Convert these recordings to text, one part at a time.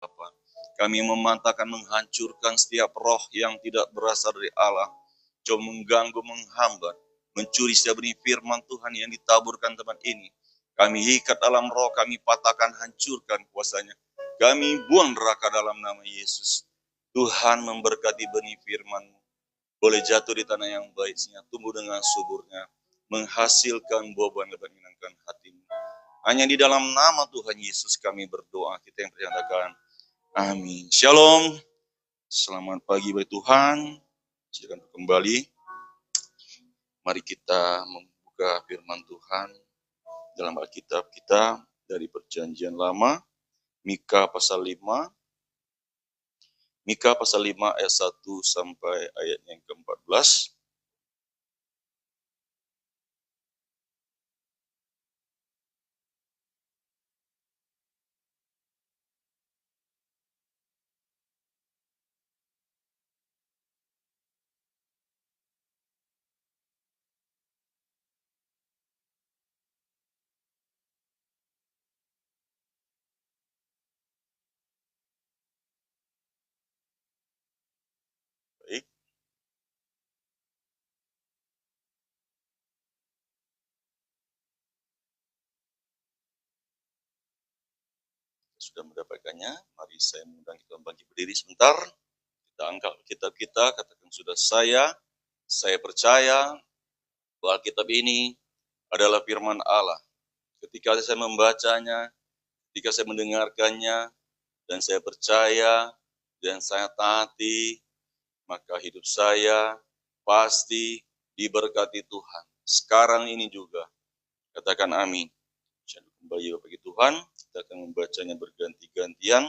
Bapa. Kami memantahkan, menghancurkan setiap roh yang tidak berasal dari Allah, coba mengganggu, menghambat, mencuri setiap benih firman Tuhan yang ditaburkan tempat ini. Kami ikat dalam roh, kami patahkan, hancurkan kuasanya. Kami buang neraka dalam nama Yesus. Tuhan memberkati benih firman-Mu. Boleh jatuh di tanah yang baik, sehingga tumbuh dengan suburnya, menghasilkan buah-buah yang dapat menyenangkan hatimu. Hanya di dalam nama Tuhan Yesus kami berdoa, kita yang percaya. Amin. Shalom. Selamat pagi bagi Tuhan. Silakan kembali. Mari kita membuka firman Tuhan dalam Alkitab kita dari Perjanjian Lama, Mika pasal 5. Mika pasal 5 ayat 1 sampai ayat yang ke-14. Baik. Sudah mendapatkannya, mari saya mengundang kita bangkit berdiri sebentar. Kita angkat kitab kita, katakan sudah saya percaya bahwa kitab ini adalah firman Allah. Ketika saya membacanya, ketika saya mendengarkannya, dan saya percaya, dan saya taati, maka hidup saya pasti diberkati Tuhan. Sekarang ini juga, katakan amin. Kembali Bapak Ibu Tuhan, kita akan membacanya berganti-gantian.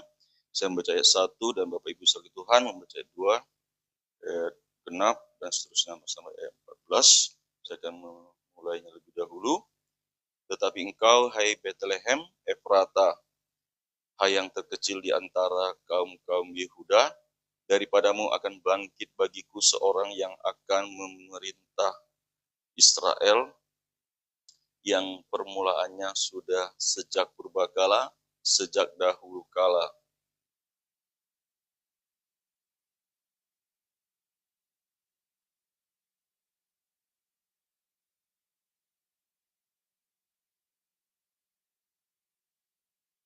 Saya membaca ayat 1 dan Bapak Ibu sekalian Tuhan membaca ayat 2, ayat genap, dan seterusnya sampai ayat 14. Saya akan memulainya lebih dahulu. Tetapi engkau, hai Bethlehem, Efrata, hai yang terkecil di antara kaum-kaum Yehuda, daripadamu akan bangkit bagiku seorang yang akan memerintah Israel, yang permulaannya sudah sejak purbakala, sejak dahulu kala.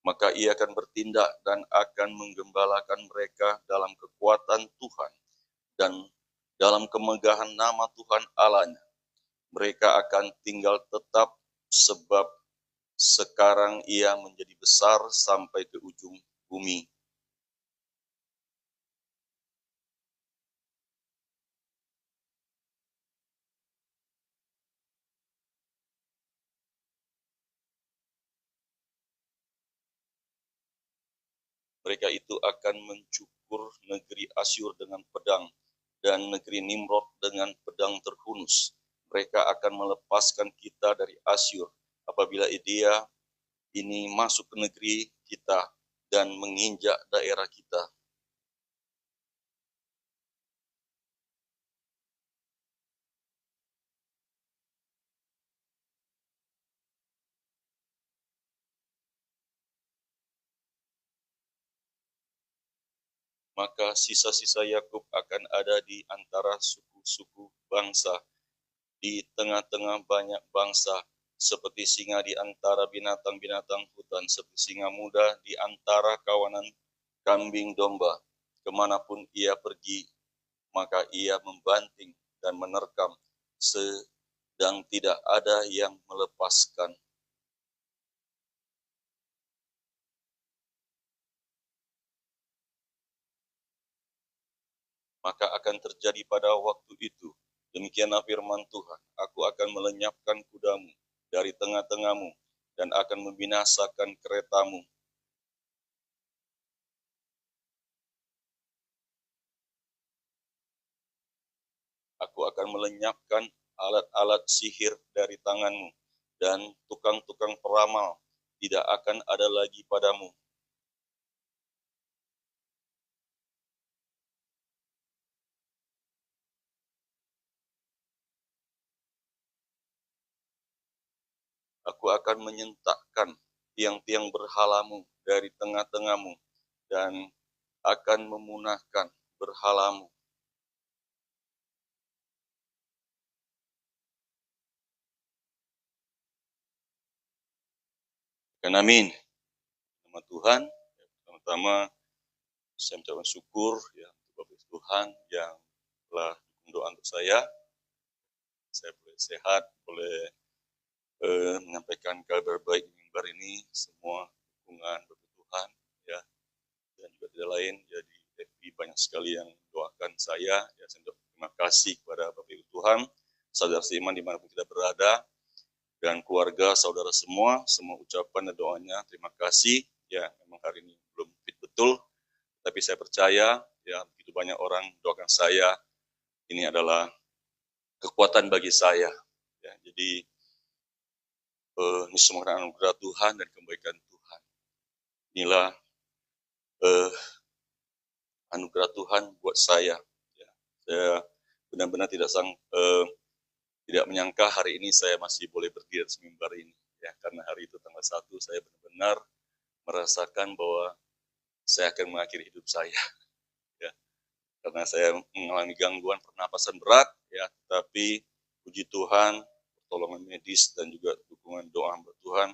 Maka ia akan bertindak dan akan menggembalakan mereka dalam kekuatan Tuhan dan dalam kemegahan nama Tuhan Allahnya. Mereka akan tinggal tetap sebab sekarang ia menjadi besar sampai ke ujung bumi. Mereka itu akan mencukur negeri Asyur dengan pedang dan negeri Nimrod dengan pedang terhunus. Mereka akan melepaskan kita dari Asyur apabila dia ini masuk ke negeri kita dan menginjak daerah kita. Maka sisa-sisa Yakub akan ada di antara suku-suku bangsa, di tengah-tengah banyak bangsa, seperti singa di antara binatang-binatang hutan, seperti singa muda di antara kawanan kambing domba. Kemanapun ia pergi, maka ia membanting dan menerkam, sedang tidak ada yang melepaskan. Maka akan terjadi pada waktu itu, demikianlah firman Tuhan, aku akan melenyapkan kudamu dari tengah-tengahmu dan akan membinasakan keretamu. Aku akan melenyapkan alat-alat sihir dari tanganmu, dan tukang-tukang peramal tidak akan ada lagi padamu. Aku akan menyentakkan tiang-tiang berhalamu dari tengah-tengahmu, dan akan memunahkan berhalamu. Dan amin. Nama Tuhan, pertama-tama saya mengucapkan syukur ya untuk Bapak Tuhan yang telah doa untuk saya boleh sehat, boleh menyampaikan kabar baik di mimbar ini, semua dukungan Bapak Tuhan ya, dan juga tidak lain jadi banyak sekali yang doakan saya ya. Saya terima kasih kepada Bapak Ibu Tuhan, saudara seiman dimanapun kita berada, dan keluarga saudara semua ucapan dan doanya terima kasih ya. Memang hari ini belum fit betul, tapi saya percaya ya begitu banyak orang doakan saya, ini adalah kekuatan bagi saya ya. Jadi ini semua anugerah Tuhan dan kebaikan Tuhan. Inilah anugerah Tuhan buat saya ya. Saya benar-benar tidak menyangka hari ini saya masih boleh berdiri di mimbar ini ya, karena hari itu tanggal 1 saya benar-benar merasakan bahwa saya akan mengakhiri hidup saya ya, karena saya mengalami gangguan pernapasan berat ya, tapi puji Tuhan pertolongan medis dan juga dukungan doa buat Tuhan,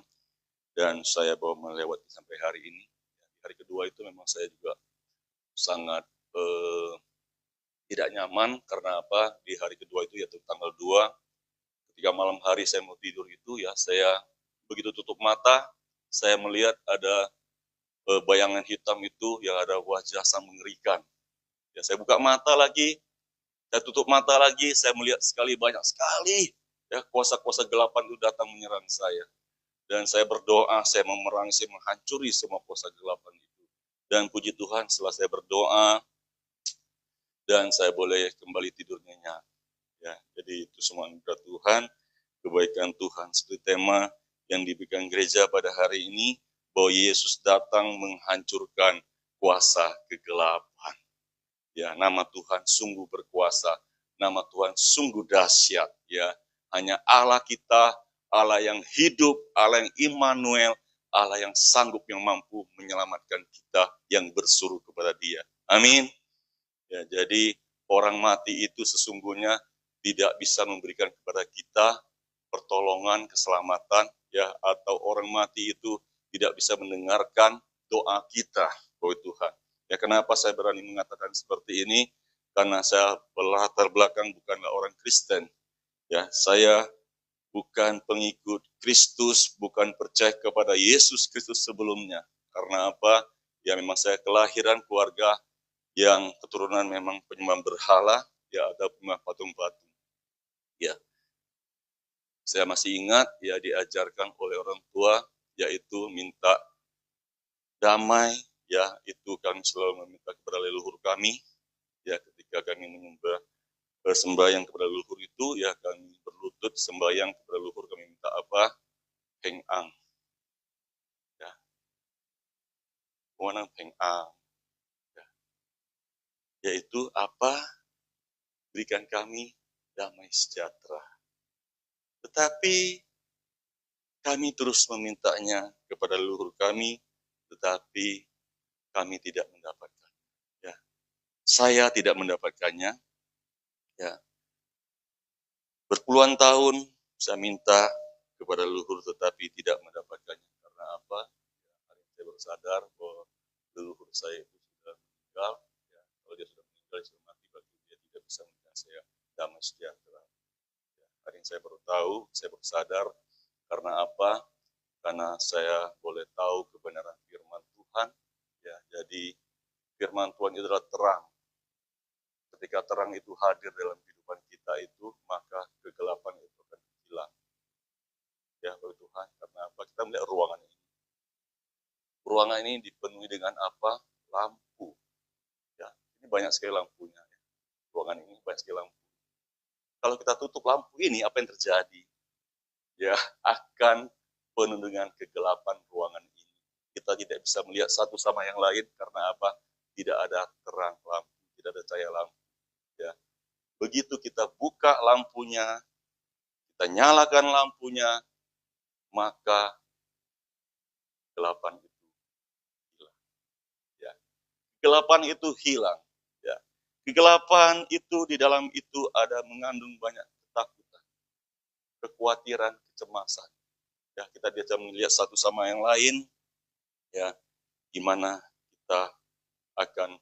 dan saya bawa melewati sampai hari ini. Hari kedua itu memang saya juga sangat tidak nyaman. Karena apa? Di hari kedua itu yaitu tanggal 2, ketika malam hari saya mau tidur itu ya, saya begitu tutup mata, saya melihat ada bayangan hitam itu yang ada wajah sangat mengerikan. Ya, saya buka mata lagi, saya tutup mata lagi, saya melihat banyak sekali ya kuasa-kuasa gelapan itu datang menyerang saya. Dan saya berdoa, saya memerangi, saya menghancuri semua kuasa gelapan itu. Dan puji Tuhan setelah saya berdoa dan saya boleh kembali tidur nyenyak. Ya, jadi itu semua anugerah Tuhan, kebaikan Tuhan. Seperti tema yang diberikan gereja pada hari ini, bahwa Yesus datang menghancurkan kuasa kegelapan. Ya, nama Tuhan sungguh berkuasa, nama Tuhan sungguh dahsyat. Ya, hanya Allah kita, Allah yang hidup, Allah yang Immanuel, Allah yang sanggup, yang mampu menyelamatkan kita yang bersuruh kepada Dia. Amin. Ya, jadi orang mati itu sesungguhnya tidak bisa memberikan kepada kita pertolongan, keselamatan, ya, atau orang mati itu tidak bisa mendengarkan doa kita, oh Tuhan. Ya, kenapa saya berani mengatakan seperti ini? Karena saya berlatar belakang bukanlah orang Kristen. Ya, saya bukan pengikut Kristus, bukan percaya kepada Yesus Kristus sebelumnya. Karena apa? Ya, memang saya kelahiran keluarga yang keturunan memang penyembah berhala, ya, ada penyembah patung-patung. Ya, saya masih ingat ya diajarkan oleh orang tua, yaitu minta damai, ya, itu kami selalu meminta kepada leluhur kami, ya, ketika kami menyembah sembahyang kepada leluhur itu, ya, kami berlutut sembahyang kepada leluhur, kami minta apa? Heng Ang, ya, Wanang Heng Ang, ya, yaitu apa? Berikan kami damai sejahtera. Tetapi kami terus memintanya kepada leluhur kami, tetapi kami tidak mendapatkan. Ya, saya tidak mendapatkannya. Ya, berpuluhan tahun saya minta kepada leluhur, tetapi tidak mendapatkannya. Karena apa? Ya, hari ini saya baru sadar bahwa leluhur saya itu sudah meninggal. Ya, kalau dia sudah meninggal, dia sudah mati, berarti dia tidak bisa memberikan saya damai sejahtera. Ya, hari ini saya baru tahu, saya baru sadar. Karena apa? Karena saya boleh tahu kebenaran firman Tuhan. Ya, jadi firman Tuhan itu adalah terang. Ketika terang itu hadir dalam kehidupan kita itu, maka kegelapan itu akan hilang. Ya, oleh Tuhan. Karena apa? Kita melihat ruangan ini. Ruangan ini dipenuhi dengan apa? Lampu. Ya, ini banyak sekali lampunya. Ya. Ruangan ini banyak sekali lampu. Kalau kita tutup lampu ini, apa yang terjadi? Ya, akan penuh dengan kegelapan ruangan ini. Kita tidak bisa melihat satu sama yang lain. Karena apa? Tidak ada terang lampu, tidak ada cahaya lampu. Ya. Begitu kita buka lampunya, kita nyalakan lampunya, maka kegelapan itu hilang. Ya. kegelapan itu hilang. Ya. Kegelapan itu di dalam itu ada mengandung banyak ketakutan, kekhawatiran, kecemasan. Ya, kita bisa melihat satu sama yang lain, ya, gimana kita akan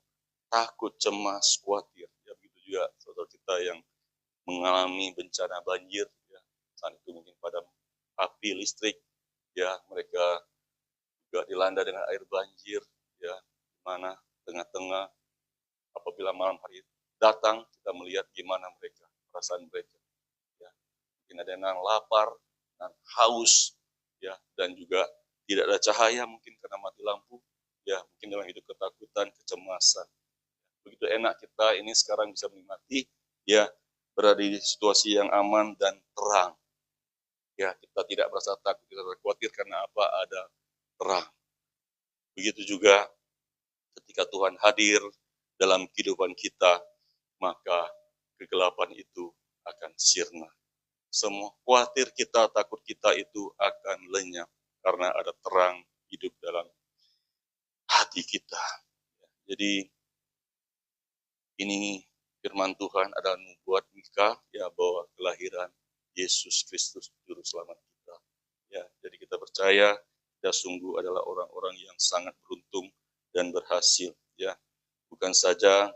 takut, cemas, khawatir. Ya, begitu juga saudara kita yang mengalami bencana banjir, ya, saat itu mungkin padam api listrik, ya, mereka juga dilanda dengan air banjir, ya, mana tengah-tengah apabila malam hari datang, kita melihat gimana mereka, perasaan mereka, ya, mungkin ada yang lapar, dan haus, ya, dan juga tidak ada cahaya mungkin karena mati lampu, ya, mungkin dalam hidup ketakutan, kecemasan. Begitu enak kita ini sekarang bisa menikmati, ya, berada di situasi yang aman dan terang. Ya, kita tidak merasa takut, kita khawatir karena apa? Ada terang. Begitu juga ketika Tuhan hadir dalam kehidupan kita, maka kegelapan itu akan sirna. Semua khawatir kita, takut kita itu akan lenyap karena ada terang hidup dalam hati kita. Jadi ini firman Tuhan adalah membuat Mika, ya, bahwa kelahiran Yesus Kristus juru selamat kita. Ya, jadi kita percaya kita sungguh adalah orang-orang yang sangat beruntung dan berhasil, ya. Bukan saja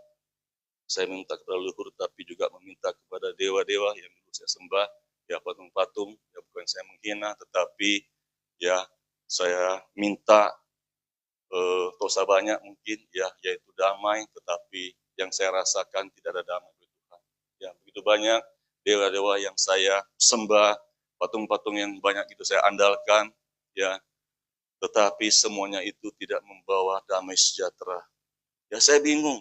saya minta kepada leluhur, tapi juga meminta kepada dewa-dewa yang dulu saya sembah, ya, patung-patung, ya, bukan saya menghina, tetapi ya saya minta dosa banyak mungkin, ya, yaitu damai, tetapi yang saya rasakan tidak ada damai dari Tuhan. Ya, begitu banyak dewa-dewa yang saya sembah, patung-patung yang banyak itu saya andalkan, ya, tetapi semuanya itu tidak membawa damai sejahtera. Ya, saya bingung.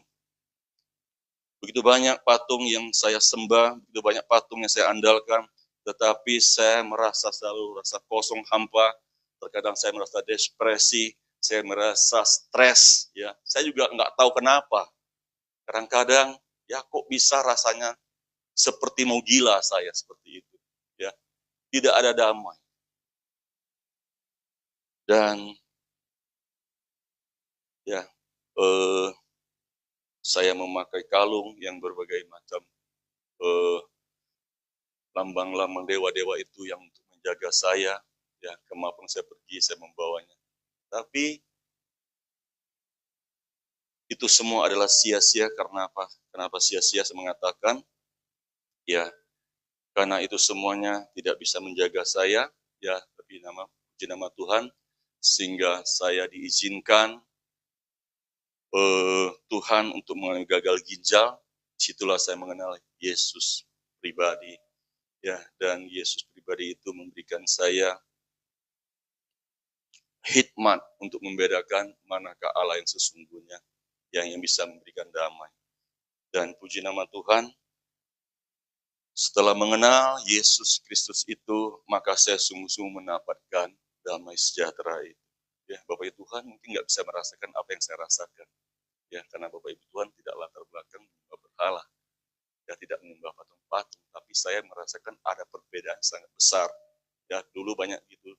Begitu banyak patung yang saya sembah, begitu banyak patung yang saya andalkan, tetapi saya merasa selalu rasa kosong, hampa. Terkadang saya merasa depresi, saya merasa stres. Ya, saya juga nggak tahu kenapa. Kadang-kadang, ya, kok bisa rasanya seperti mau gila saya seperti itu. Ya, tidak ada damai. Dan ya, saya memakai kalung yang berbagai macam lambang-lambang dewa-dewa itu yang untuk menjaga saya, ya, kemanapun saya pergi saya membawanya. Tapi itu semua adalah sia-sia karena apa? Kenapa sia-sia? Saya mengatakan, ya, karena itu semuanya tidak bisa menjaga saya, ya, tapi puji nama Tuhan, sehingga saya diizinkan Tuhan untuk mengalami gagal ginjal. Situlah saya mengenal Yesus pribadi, ya, dan Yesus pribadi itu memberikan saya hikmat untuk membedakan manakah Allah yang sesungguhnya, yang bisa memberikan damai. Dan puji nama Tuhan, setelah mengenal Yesus Kristus itu, maka saya sungguh-sungguh mendapatkan damai sejahtera itu. Ya, Bapak Ibu Tuhan mungkin nggak bisa merasakan apa yang saya rasakan. Ya, karena Bapak Ibu Tuhan tidak latar belakang menyembah berhala, ya, tidak menyembah patung-patung, tapi saya merasakan ada perbedaan sangat besar. Ya, dulu banyak gitu,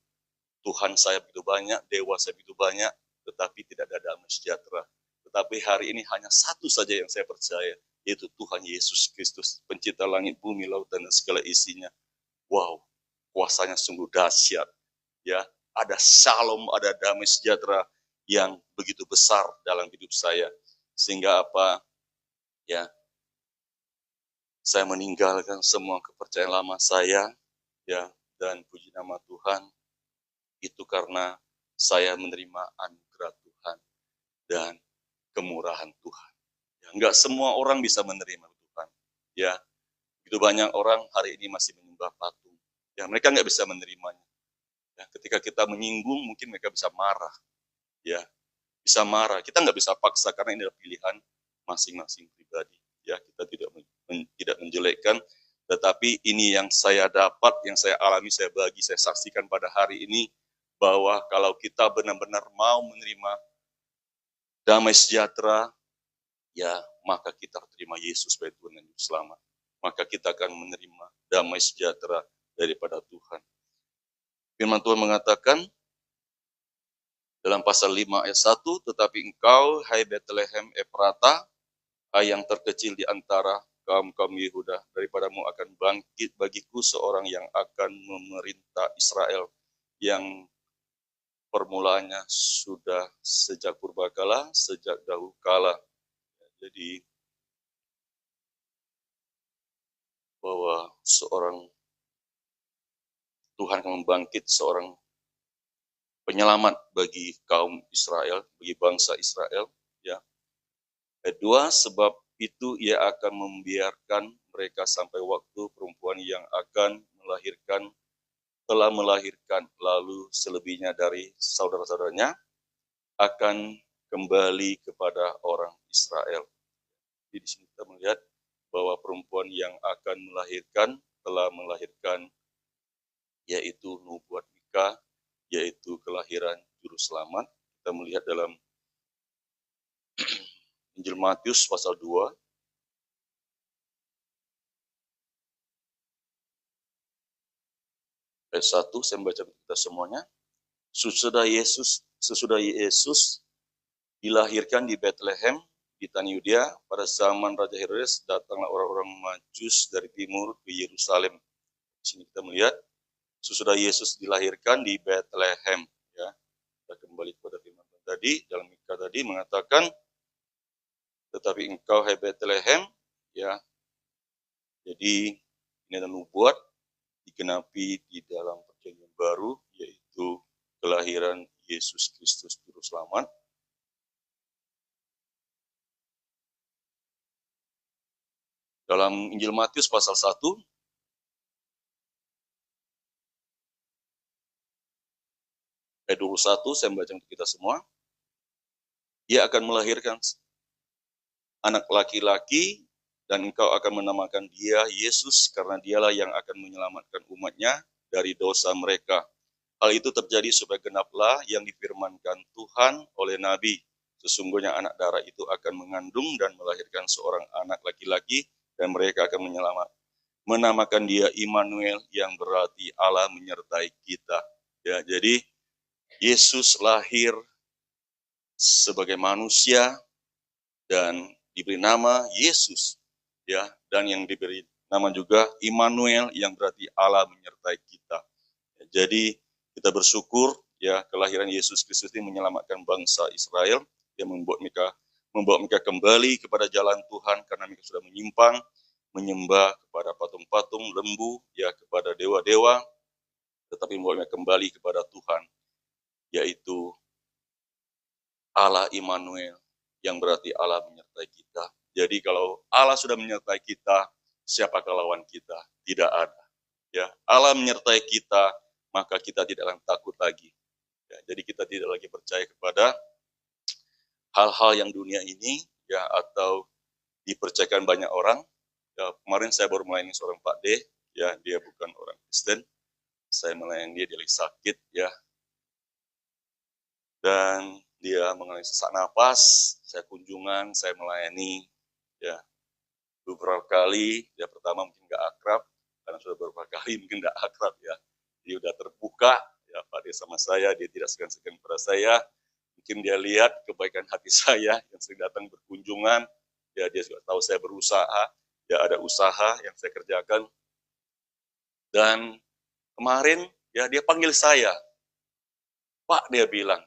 Tuhan saya begitu banyak, dewa saya begitu banyak, tetapi tidak ada damai sejahtera. Tetapi hari ini hanya satu saja yang saya percaya, yaitu Tuhan Yesus Kristus, pencipta langit, bumi, lautan, dan segala isinya. Wow, kuasanya sungguh dahsyat. Ya, ada shalom, ada damai sejahtera yang begitu besar dalam hidup saya. Sehingga apa? Ya, saya meninggalkan semua kepercayaan lama saya, ya, dan puji nama Tuhan, itu karena saya menerima anugerah Tuhan dan kemurahan Tuhan. Ya, enggak semua orang bisa menerima Tuhan. Ya, begitu banyak orang hari ini masih menyembah patung. Ya, mereka enggak bisa menerimanya. Ya, ketika kita menyinggung, mungkin mereka bisa marah. Ya, bisa marah. Kita enggak bisa paksa karena ini adalah pilihan masing-masing pribadi. Ya, kita tidak menjelekkan, tetapi ini yang saya dapat, yang saya alami, saya bagi, saya saksikan pada hari ini, bahwa kalau kita benar-benar mau menerima damai sejahtera, ya, maka kita terima Yesus sebagai Tuhan dan Juru Selamat. Maka kita akan menerima damai sejahtera daripada Tuhan. Firman Tuhan mengatakan Dalam pasal 5 ayat 1, tetapi engkau, hai Betlehem Efrata, hai yang terkecil di antara kaum-kaum Yehuda, daripadamu akan bangkit bagiku seorang yang akan memerintah Israel, yang permulaannya sudah sejak purbakala, sejak dahulu kala. Jadi bahwa seorang Tuhan akan membangkit seorang penyelamat bagi kaum Israel, bagi bangsa Israel. Ya. Kedua, sebab itu ia akan membiarkan mereka sampai waktu perempuan yang akan melahirkan telah melahirkan, lalu selebihnya dari saudara-saudaranya akan kembali kepada orang Israel. Jadi di sini kita melihat bahwa perempuan yang akan melahirkan telah melahirkan, yaitu nubuat Mika, yaitu kelahiran juru selamat. Kita melihat dalam Injil Matius pasal 2 ayat 1, saya membaca kita semuanya. Sesudah Yesus dilahirkan di Bethlehem di tanah Yudea, pada zaman Raja Herodes datanglah orang-orang Majus dari timur ke Yerusalem. Di sini kita melihat sesudah Yesus dilahirkan di Bethlehem, ya. Kita kembali kepada firman tadi, dalam Mika tadi mengatakan, tetapi engkau hai Bethlehem, ya. Jadi ini adalah nubuat digenapi di dalam perjanjian baru, yaitu kelahiran Yesus Kristus Juru Selamat. Dalam Injil Matius pasal 1, ayat 21, saya membaca untuk kita semua. Ia akan melahirkan anak laki-laki, dan engkau akan menamakan dia Yesus, karena dialah yang akan menyelamatkan umatnya dari dosa mereka. Hal itu terjadi supaya genaplah yang difirmankan Tuhan oleh Nabi. Sesungguhnya anak darah itu akan mengandung dan melahirkan seorang anak laki-laki, dan mereka akan menamakan dia Immanuel, yang berarti Allah menyertai kita. Ya, jadi Yesus lahir sebagai manusia dan diberi nama Yesus, ya, dan yang diberi nama juga Immanuel, yang berarti Allah menyertai kita. Ya, jadi kita bersyukur, ya, kelahiran Yesus Kristus ini menyelamatkan bangsa Israel, yang membawa mereka kembali kepada jalan Tuhan, karena mereka sudah menyimpang, menyembah kepada patung-patung, lembu, ya, kepada dewa-dewa, tetapi membawa mereka kembali kepada Tuhan, yaitu Allah Immanuel, yang berarti Allah menyertai kita. Jadi kalau Allah sudah menyertai kita, siapakah lawan kita? Tidak ada. Ya, Allah menyertai kita, maka kita tidak akan takut lagi. Ya, jadi kita tidak lagi percaya kepada hal-hal yang dunia ini, ya, atau dipercayakan banyak orang. Ya, kemarin saya baru melayani seorang Pak D, ya, dia bukan orang Kristen. Saya melayani dia lagi sakit, ya, dan dia mengalami sesak napas. Saya kunjungan, saya melayani, ya, beberapa kali. Ya, pertama mungkin nggak akrab, karena sudah beberapa kali mungkin nggak akrab, ya. Dia udah terbuka, ya, Pak D sama saya, dia tidak segan-segan kepada saya. Mungkin dia lihat kebaikan hati saya yang sering datang berkunjungan, ya, dia juga tahu saya berusaha, ya, ada usaha yang saya kerjakan. Dan kemarin, ya, dia panggil saya, Pak, dia bilang,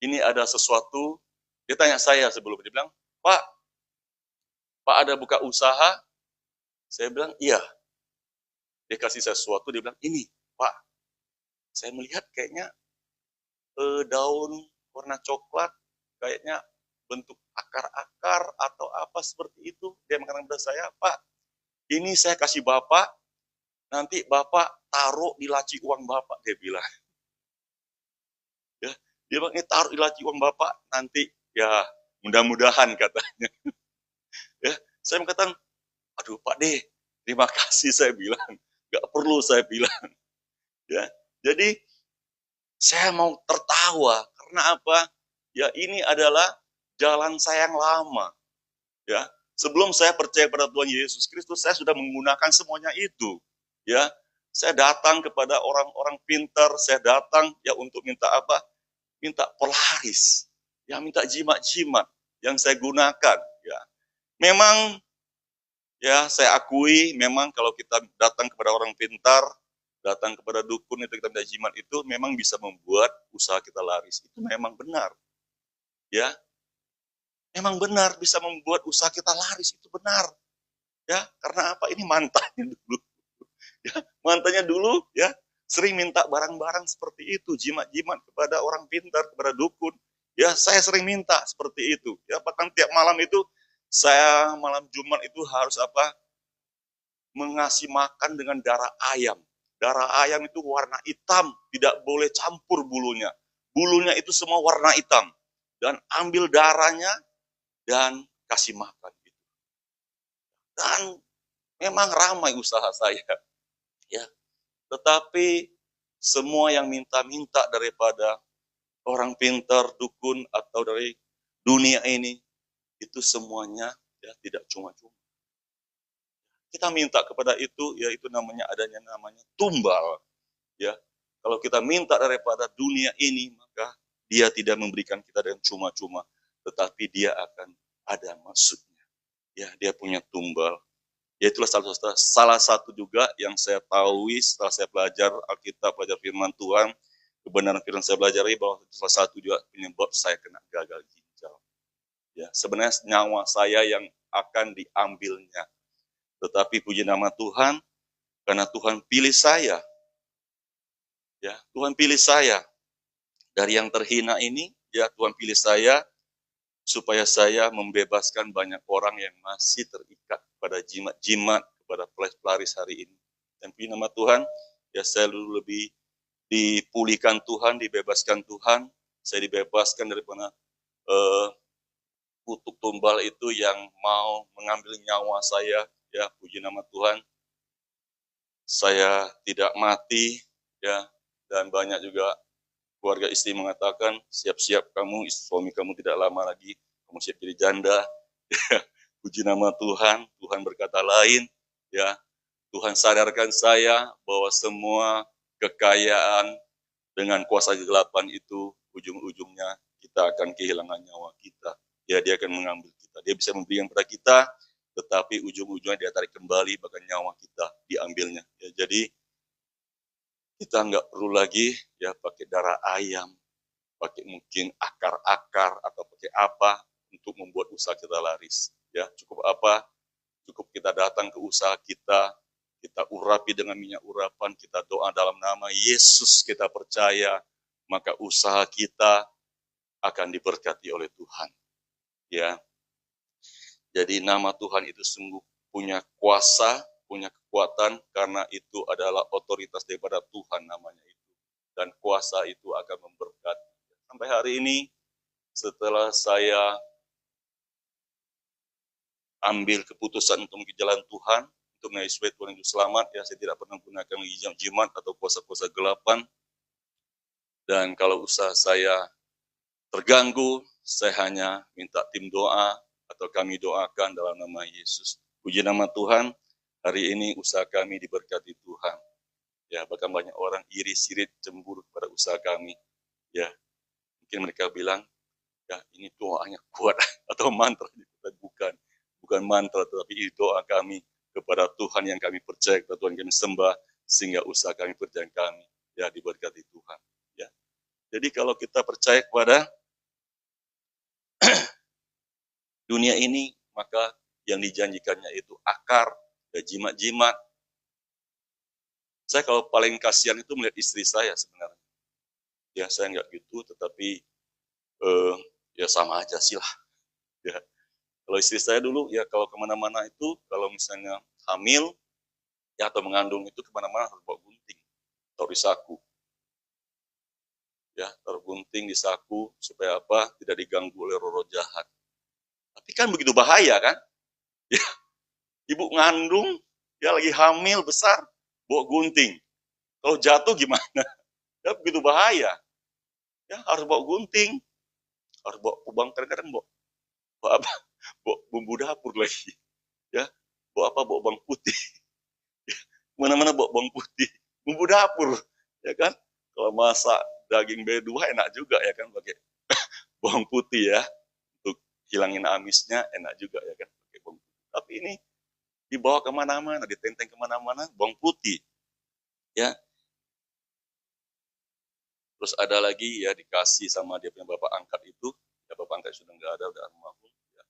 ini ada sesuatu. Dia tanya saya sebelum, dia bilang, Pak ada buka usaha? Saya bilang, iya. Dia kasih saya sesuatu, dia bilang, ini Pak, saya melihat kayaknya daun warna coklat, kayaknya bentuk akar-akar atau apa seperti itu. Dia mengatakan kepada saya, Pak, ini saya kasih Bapak, nanti Bapak taruh di laci uang Bapak, dia bilang. Ya, dia bilang, ini taruh di laci uang Bapak, nanti, ya, mudah-mudahan katanya. Ya, saya mengatakan, aduh Pak D, terima kasih, saya bilang. Gak perlu, saya bilang. Ya, jadi saya mau tertawa, karena apa? Ya, ini adalah jalan saya yang lama. Ya, sebelum saya percaya pada Tuhan Yesus Kristus, saya sudah menggunakan semuanya itu. Ya, saya datang kepada orang-orang pintar, saya datang, ya, untuk minta apa? minta polaris, ya minta jimat-jimat yang saya gunakan. Ya, memang ya saya akui memang kalau kita datang kepada orang pintar, datang kepada dukun itu kita minta jimat itu memang bisa membuat usaha kita laris. Itu memang benar. Ya, memang benar bisa membuat usaha kita laris, itu benar. Ya, karena apa? Ini mantannya dulu. Ya, mantannya dulu ya sering minta barang-barang seperti itu, jimat-jimat kepada orang pintar, kepada dukun. Ya, saya sering minta seperti itu. Ya, bahkan tiap malam itu saya malam Jumat itu harus apa? Mengasih makan dengan darah ayam. Darah ayam itu warna hitam, tidak boleh campur bulunya. Bulunya itu semua warna hitam. Dan ambil darahnya dan kasih makan. Dan memang ramai usaha saya. Ya, tetapi semua yang minta-minta daripada orang pintar, dukun, atau dari dunia ini, itu semuanya ya tidak cuma-cuma. Kita minta kepada itu, yaitu namanya tumbal. Ya, kalau kita minta daripada dunia ini, maka dia tidak memberikan kita dengan cuma-cuma, tetapi dia akan ada maksudnya. Ya, dia punya tumbal. Ya, itulah salah satu juga yang saya tahu setelah saya belajar Alkitab, belajar firman Tuhan, kebenaran firman saya pelajari bahwa salah satu juga penyebab saya kena gagal ginjal. Ya, sebenarnya nyawa saya yang akan diambilnya. Tetapi puji nama Tuhan, karena Tuhan pilih saya. Ya, Tuhan pilih saya. Dari yang terhina ini, ya Tuhan pilih saya supaya saya membebaskan banyak orang yang masih terikat pada jimat-jimat, kepada pelaris hari ini. Dan puji nama Tuhan, ya saya dulu lebih dipulihkan Tuhan, dibebaskan Tuhan. Saya dibebaskan daripada kutuk tumbal itu yang mau mengambil nyawa saya. Ya, puji nama Tuhan. Saya tidak mati, ya, dan banyak juga keluarga istri mengatakan, siap-siap kamu, suami kamu tidak lama lagi, kamu siap jadi janda. Puji nama Tuhan, Tuhan berkata lain, ya, Tuhan sadarkan saya bahwa semua kekayaan dengan kuasa kegelapan itu, ujung-ujungnya kita akan kehilangan nyawa kita. Ya, dia akan mengambil kita. Dia bisa memberikan kepada kita, tetapi ujung-ujungnya dia tarik kembali, bahkan nyawa kita diambilnya. Ya, jadi kita nggak perlu lagi ya pakai darah ayam, pakai mungkin akar-akar atau pakai apa untuk membuat usaha kita laris. Ya, cukup apa? Cukup kita datang ke usaha kita, kita urapi dengan minyak urapan, kita doa dalam nama Yesus, kita percaya, maka usaha kita akan diberkati oleh Tuhan. Ya. Jadi nama Tuhan itu sungguh punya kuasa, punya kekuatan, karena itu adalah otoritas daripada Tuhan namanya itu. Dan kuasa itu akan memberkati. Sampai hari ini, setelah saya ambil keputusan untuk mengikuti jalan Tuhan, untuk mengikuti Tuhan itu selamat, ya saya tidak pernah menggunakan jimat atau kuasa-kuasa gelapan. Dan kalau usaha saya terganggu, saya hanya minta tim doa, atau kami doakan dalam nama Yesus. Puji nama Tuhan, hari ini usaha kami diberkati Tuhan. Ya, bahkan banyak orang iri, sirit, cemburu pada usaha kami. Ya, mungkin mereka bilang, ya ini doanya kuat atau mantra. Bukan mantra, tetapi ini doa kami kepada Tuhan yang kami percaya, kepada Tuhan yang kami sembah, sehingga usaha kami, pekerjaan kami, ya diberkati Tuhan. Ya, jadi kalau kita percaya kepada dunia ini, maka yang dijanjikannya itu akar, ya jimat-jimat. Saya kalau paling kasihan itu melihat istri saya sebenarnya. Ya saya nggak gitu, tetapi ya sama aja sih lah. Ya. Kalau istri saya dulu, ya kalau kemana-mana itu, kalau misalnya hamil, ya atau mengandung itu kemana-mana harus bawa gunting, taruh di saku. Ya, taruh gunting di saku, supaya apa? Tidak diganggu oleh roh-roh jahat. Tapi kan begitu bahaya kan? Ya, ibu ngandung, dia lagi hamil besar, bawa gunting. Kalau jatuh gimana? Ya begitu bahaya. Ya harus bawa gunting, harus bawa kubang, kadang-kadang bawa apa? Bawa bumbu dapur lagi. Ya, bawa apa? Bawa bawang putih. Ya, mana-mana bawa bawang putih, bumbu dapur, ya kan? Kalau masak daging B2 enak juga ya kan, pakai bawang putih ya, untuk hilangin amisnya enak juga ya kan, pakai bawang putih. Tapi ini dibawa kemana-mana, ditenteng kemana-mana, bawang putih ya. Terus ada lagi ya, dikasih sama dia punya bapak angkat itu, ya bapak angkat sudah nggak ada, udah almarhum ya.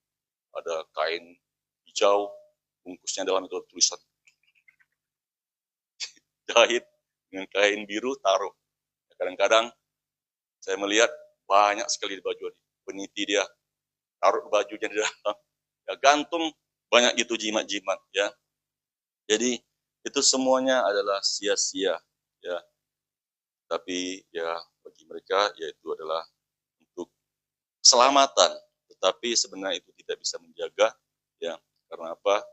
Ada kain hijau, bungkusnya dalam itu tulisan jahit dengan kain biru, taruh. Kadang-kadang saya melihat banyak sekali di baju dia, peniti dia taruh bajunya di dalam, ya gantung banyak itu jimat-jimat ya. Jadi itu semuanya adalah sia-sia ya. Tapi ya bagi mereka yaitu adalah untuk keselamatan, tetapi sebenarnya itu tidak bisa menjaga ya. Karena apa?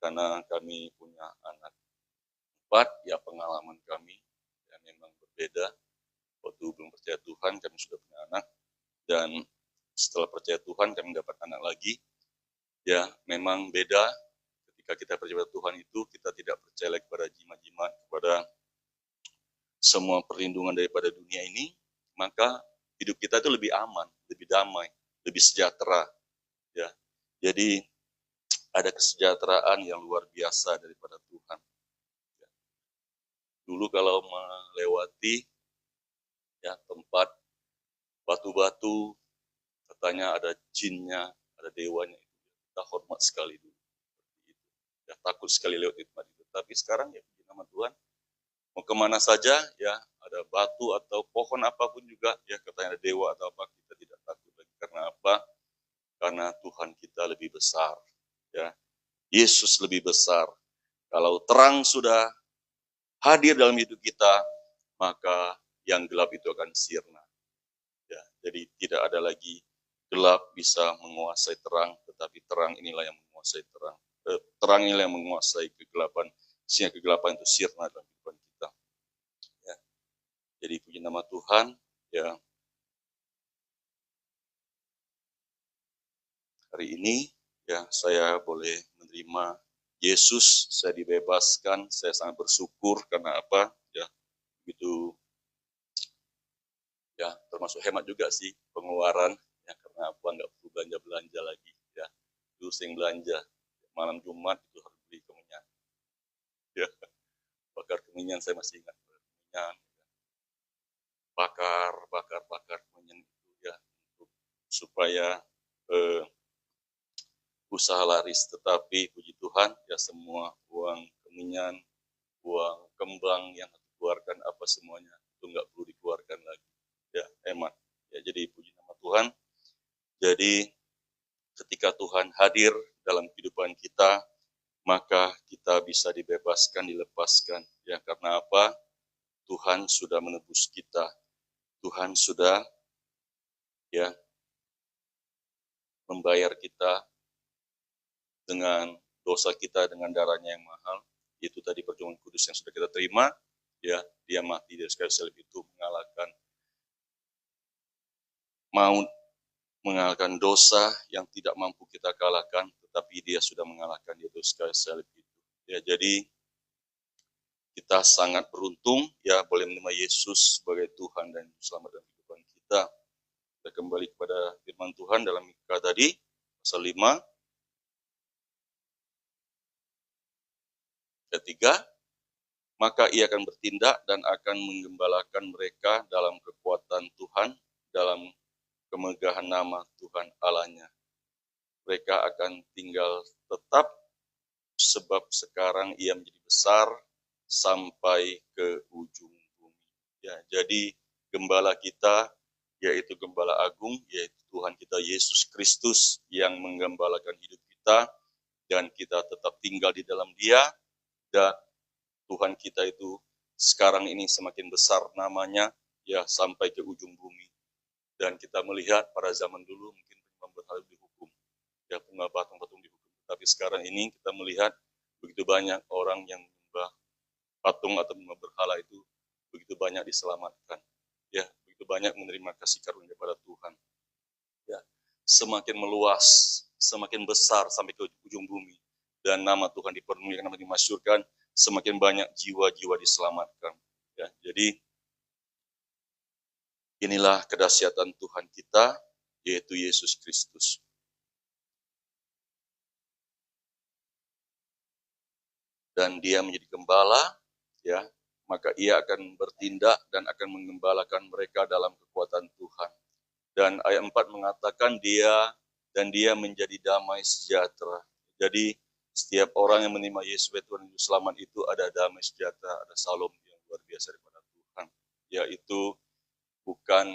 Karena kami punya anak 4, ya pengalaman kami ya memang berbeda. Waktu belum percaya Tuhan kami sudah punya anak, dan setelah percaya Tuhan kami dapat anak lagi. Ya memang beda. Ketika kita percaya Tuhan itu kita tidak percaya lagi kepada jimat-jimat, kepada semua perlindungan daripada dunia ini, maka hidup kita itu lebih aman, lebih damai, lebih sejahtera. Ya, jadi ada kesejahteraan yang luar biasa daripada Tuhan. Ya. Dulu kalau melewati ya tempat batu-batu, katanya ada jinnya, ada dewanya, kita hormat sekali dulu. Ya, takut sekali lewat tempat itu. Tapi sekarang ya puji nama Tuhan, mau kemana saja ya, ada batu atau pohon apapun juga ya, katanya ada dewa atau apa, kita tidak takut lagi. Karena apa? Karena Tuhan kita lebih besar ya, Yesus lebih besar. Kalau terang sudah hadir dalam hidup kita, maka yang gelap itu akan sirna ya. Jadi tidak ada lagi gelap bisa menguasai terang, tetapi terang inilah yang menguasai terang. Terang inilah yang menguasai kegelapan, sehingga kegelapan itu sirna dalam kehidupan kita. Ya. Jadi puji nama Tuhan ya. Hari ini ya saya boleh menerima Yesus, saya dibebaskan, saya sangat bersyukur. Karena apa? Ya, begitu ya, termasuk hemat juga sih pengeluaran ya, karena apa, nggak perlu belanja lagi ya. Dulu sering belanja malam Jumat itu harus beli kemenyan ya, bakar kemenyan, saya masih ingat kemenyan, bakar kemenyan itu ya, untuk supaya usaha laris. Tetapi puji Tuhan ya, semua uang kemenyan, uang kembang yang dikeluarkan apa semuanya itu nggak perlu dikeluarkan lagi ya, hemat ya. Jadi puji nama Tuhan. Jadi ketika Tuhan hadir dalam kehidupan kita, maka kita bisa dibebaskan, dilepaskan ya. Karena apa? Tuhan sudah menebus kita, Tuhan sudah ya membayar kita dengan dosa kita dengan darahnya yang mahal. Itu tadi perjuangan kudus yang sudah kita terima ya. Dia mati dari kayu salib itu mengalahkan maut, mengalahkan dosa yang tidak mampu kita kalahkan, tetapi dia sudah mengalahkan di atas kayu salib itu ya. Jadi kita sangat beruntung ya boleh menerima Yesus sebagai Tuhan dan Selamat dalam kehidupan kita. Kita kembali kepada firman Tuhan dalam Mika tadi pasal 5 ayat 3. Maka ia akan bertindak dan akan menggembalakan mereka dalam kekuatan Tuhan, dalam kemegahan nama Tuhan Allahnya. Mereka akan tinggal tetap, sebab sekarang ia menjadi besar sampai ke ujung bumi. Ya, jadi gembala kita yaitu gembala agung, yaitu Tuhan kita Yesus Kristus yang menggembalakan hidup kita, dan kita tetap tinggal di dalam Dia, dan Tuhan kita itu sekarang ini semakin besar namanya ya sampai ke ujung bumi. Dan kita melihat pada zaman dulu mungkin penyembah berhala dihukum, ya penyembah patung-patung dihukum. Tapi sekarang ini kita melihat begitu banyak orang yang menyembah patung atau menyembah berhala itu begitu banyak diselamatkan. Ya, begitu banyak menerima kasih karunia daripada Tuhan. Ya, semakin meluas, semakin besar sampai ke ujung bumi. Dan nama Tuhan dipermuliakan, nama dimasyhurkan, semakin banyak jiwa-jiwa diselamatkan. Ya, jadi Inilah kedahsyatan Tuhan kita, yaitu Yesus Kristus. Dan dia menjadi gembala, ya, maka ia akan bertindak dan akan menggembalakan mereka dalam kekuatan Tuhan. Dan ayat 4 mengatakan dia menjadi damai sejahtera. Jadi setiap orang yang menerima Yesus sebagai Tuhan dan Juru Selamat itu ada damai sejahtera, ada salom yang luar biasa daripada Tuhan. Yaitu bukan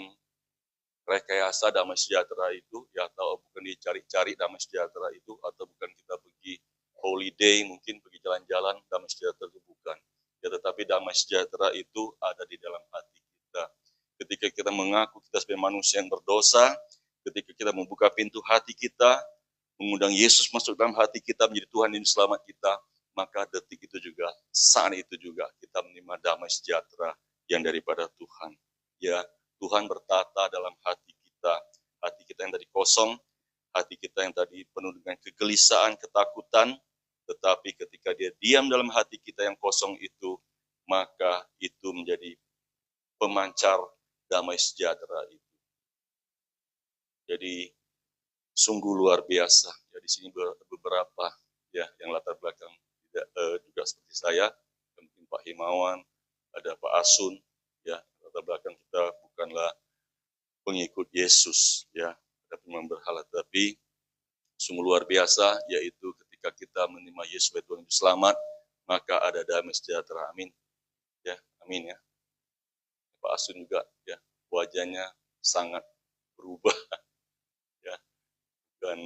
rekayasa damai sejahtera itu, ya, atau bukan dicari-cari damai sejahtera itu, atau bukan kita pergi holiday, mungkin pergi jalan-jalan, damai sejahtera itu bukan. Ya, tetapi damai sejahtera itu ada di dalam hati kita. Ketika kita mengaku kita sebagai manusia yang berdosa, ketika kita membuka pintu hati kita, mengundang Yesus masuk dalam hati kita menjadi Tuhan dan Selamat kita, maka detik itu juga, saat itu juga kita menerima damai sejahtera yang daripada Tuhan. Ya, Tuhan bertata dalam hati kita yang tadi kosong, hati kita yang tadi penuh dengan kegelisahan, ketakutan, tetapi ketika dia diam dalam hati kita yang kosong itu, maka itu menjadi pemancar damai sejahtera itu. Jadi sungguh luar biasa. Ya, di sini beberapa ya yang latar belakang juga seperti saya, mungkin Pak Himawan, ada Pak Asun, ya, latar belakang kita bukanlah pengikut Yesus, ya, ada penyembah berhala, tapi sungguh luar biasa, yaitu ketika kita menerima Yesus sebagai Tuhan dan Juru Selamat, maka ada damai sejahtera. Amin. Ya, amin ya. Pak Asun juga, ya, wajahnya sangat berubah, ya, dan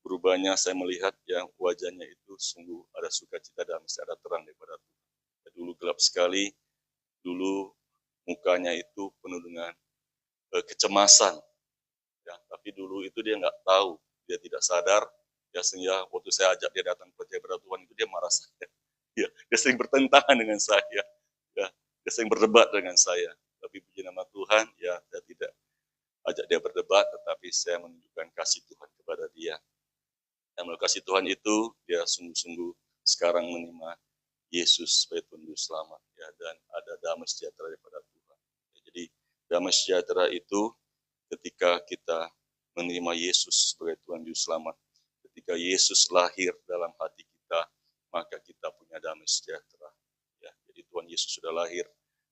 berubahnya saya melihat ya wajahnya itu sungguh ada sukacita dan masih ada terang daripada Tuhan. Ya, dulu gelap sekali, dulu mukanya itu penuh dengan kecemasan, ya, tapi dulu itu dia nggak tahu, dia tidak sadar, ya, sehingga waktu saya ajak dia datang percaya pada Tuhan itu dia marah saya, ya, dia sering bertentangan dengan saya, ya, dia sering berdebat dengan saya, tapi puji nama Tuhan, ya, saya tidak ajak dia berdebat, tetapi saya menunjukkan kasih Tuhan kepada dia. Dan melalui kasih Tuhan itu, dia sungguh-sungguh sekarang menerima Yesus sebagai Tuhan Juru Selamat, ya, dan ada damai sejahtera daripada Tuhan. Ya, jadi damai sejahtera itu ketika kita menerima Yesus sebagai Tuhan Juru Selamat, ketika Yesus lahir dalam hati kita, maka kita punya damai sejahtera. Ya, jadi Tuhan Yesus sudah lahir,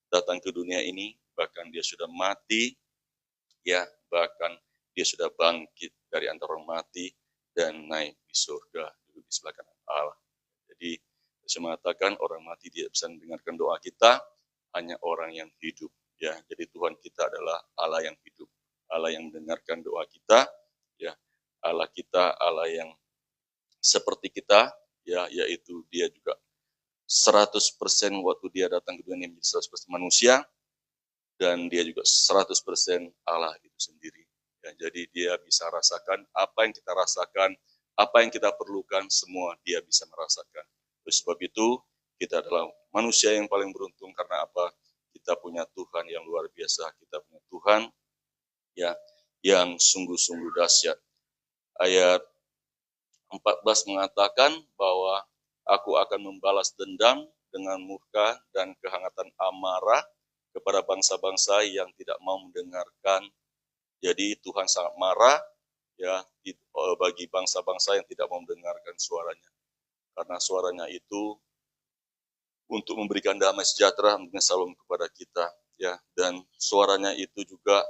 datang ke dunia ini, bahkan dia sudah mati, ya, bahkan dia sudah bangkit dari antara orang mati dan naik di surga, duduk di sebelah kanan Allah. Jadi saya mengatakan orang mati tidak bisa mendengarkan doa kita, hanya orang yang hidup. Ya, jadi Tuhan kita adalah Allah yang hidup, Allah yang mendengarkan doa kita. Ya, Allah kita Allah yang seperti kita, ya, yaitu dia juga 100% waktu dia datang ke dunia menjadi 100% manusia, dan dia juga 100% Allah itu sendiri. Ya, jadi dia bisa rasakan apa yang kita rasakan, apa yang kita perlukan, semua dia bisa merasakan. Oleh sebab itu, kita adalah manusia yang paling beruntung karena apa? Kita punya Tuhan yang luar biasa, kita punya Tuhan ya yang sungguh-sungguh dahsyat. Ayat 14 mengatakan bahwa aku akan membalas dendam dengan murka dan kehangatan amarah kepada bangsa-bangsa yang tidak mau mendengarkan. Jadi Tuhan sangat marah ya bagi bangsa-bangsa yang tidak mau mendengarkan suaranya. Karena suaranya itu untuk memberikan damai sejahtera, memberikan salam kepada kita, ya, dan suaranya itu juga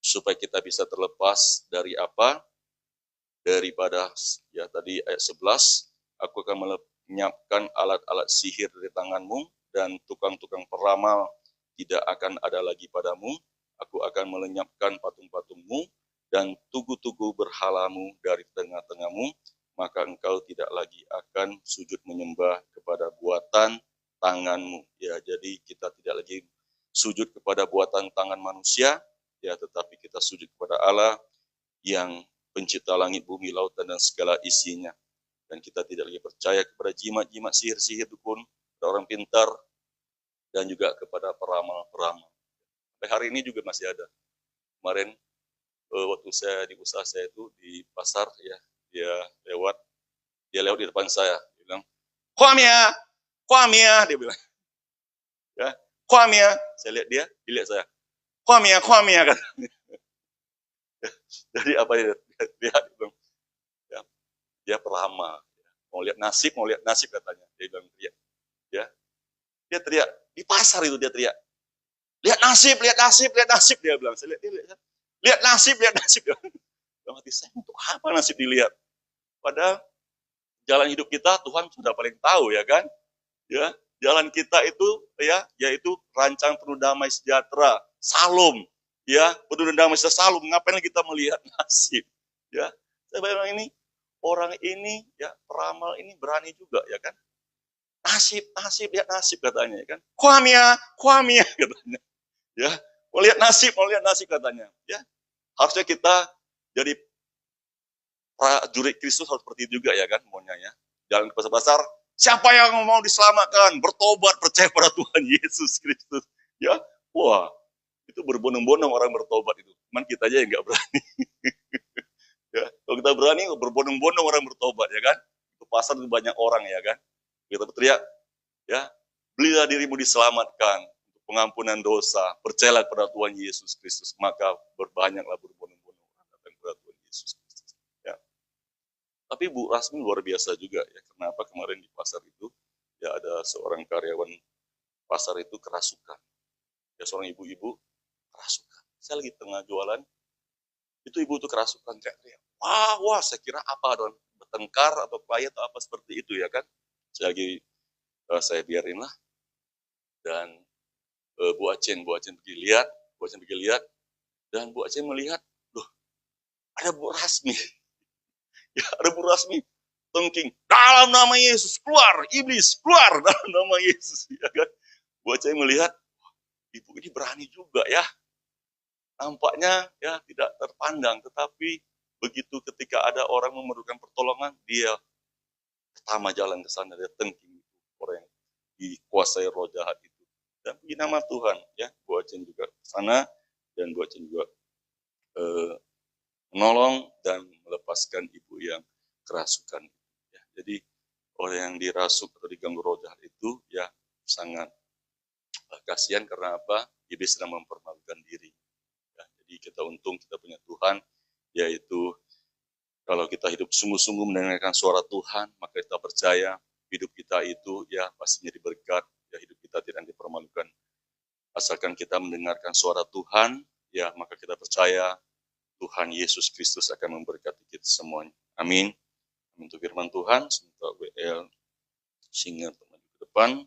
supaya kita bisa terlepas dari apa? Daripada ya tadi ayat 11, aku akan melenyapkan alat-alat sihir dari tanganmu dan tukang-tukang peramal tidak akan ada lagi padamu. Aku akan melenyapkan patung-patungmu dan tugu-tugu berhalamu dari tengah-tengahmu, maka engkau tidak lagi akan sujud menyembah kepada buatan tanganmu. Ya, jadi kita tidak lagi sujud kepada buatan tangan manusia, ya, tetapi kita sujud kepada Allah yang pencipta langit, bumi, lautan, dan segala isinya. Dan kita tidak lagi percaya kepada jimat-jimat sihir-sihir dukun, orang pintar, dan juga kepada peramal-peramal. Sampai hari ini juga masih ada. Kemarin waktu saya di usaha saya itu di pasar, ya, dia lewat di depan saya, dia bilang, Kwamia, dia bilang, ya, Kwamia. Saya lihat dia lihat saya, Kwamia kan. Jadi apa dia bilang, ya, dia perlama, mau lihat nasib katanya. Dia bilang teriak, ya, dia teriak di pasar itu dia teriak, lihat nasib dia bilang. Saya lihat nasib. Dalam hati saya, untuk apa nasib dilihat? Padahal jalan hidup kita Tuhan sudah paling tahu ya kan? Ya, jalan kita itu ya yaitu rancangan penuh damai sejahtera, Salum. Ya, penuh damai sejahtera Salum. Ngapain kita melihat nasib? Ya, saya bilang ini orang ini ya peramal ini berani juga ya kan? Nasib, lihat nasib katanya ya kan? Kuamia katanya. Ya, mau lihat nasib katanya. Ya, harusnya kita jadi prajurit Kristus harus seperti itu juga ya kan maunya ya. Jalan ke pasar-pasar, siapa yang mau diselamatkan, bertobat, percaya pada Tuhan Yesus Kristus. Ya, wah, itu berbondong-bondong orang bertobat itu. Cuman kita aja yang nggak berani. Ya, kalau kita berani, berbondong-bondong orang bertobat ya kan. Ke pasar itu banyak orang ya kan. Kita berteriak, ya, belilah dirimu diselamatkan untuk pengampunan dosa, percayalah kepada Tuhan Yesus Kristus, maka berbanyaklah berbondong-bondong orang datang kepada Tuhan Yesus Kristus. Ya. Tapi Bu Rasmi luar biasa juga ya. Kenapa kemarin di pasar itu ya ada seorang karyawan pasar itu kerasukan. Ya seorang ibu-ibu kerasukan. Saya lagi tengah jualan, itu ibu itu kerasukan teriak. Wah, saya kira apa dong? Bertengkar atau klien atau apa seperti itu ya kan. Saya biarin lah. Dan Bu Acen pergi lihat, dan Bu Acen melihat, loh, ada Bu Rasmi. Ya, ada Bu Rasmi tengking, dalam nama Yesus, keluar, iblis, keluar, dalam nama Yesus. Ya kan? Bu Acen melihat, ibu ini berani juga ya. Nampaknya ya tidak terpandang, tetapi begitu ketika ada orang memerlukan pertolongan, dia pertama jalan ke sana, dia tengking orang yang dikuasai roh jahat itu. Dan puji nama Tuhan, ya, Bu Acen juga ke sana, dan Bu Acen juga menolong dan melepaskan ibu yang kerasukan. Ya, jadi orang yang dirasuk atau diganggu roh jahat itu ya sangat kasihan karena apa? Iblis sedang mempermalukan diri. Ya, jadi kita untung kita punya Tuhan, yaitu kalau kita hidup sungguh-sungguh mendengarkan suara Tuhan, maka kita percaya hidup kita itu ya pasti menjadi berkat, ya hidup kita tidak dipermalukan. Asalkan kita mendengarkan suara Tuhan, ya maka kita percaya Tuhan Yesus Kristus akan memberkati kita semuanya. Amin. Untuk firman Tuhan, semoga WL singa ke depan.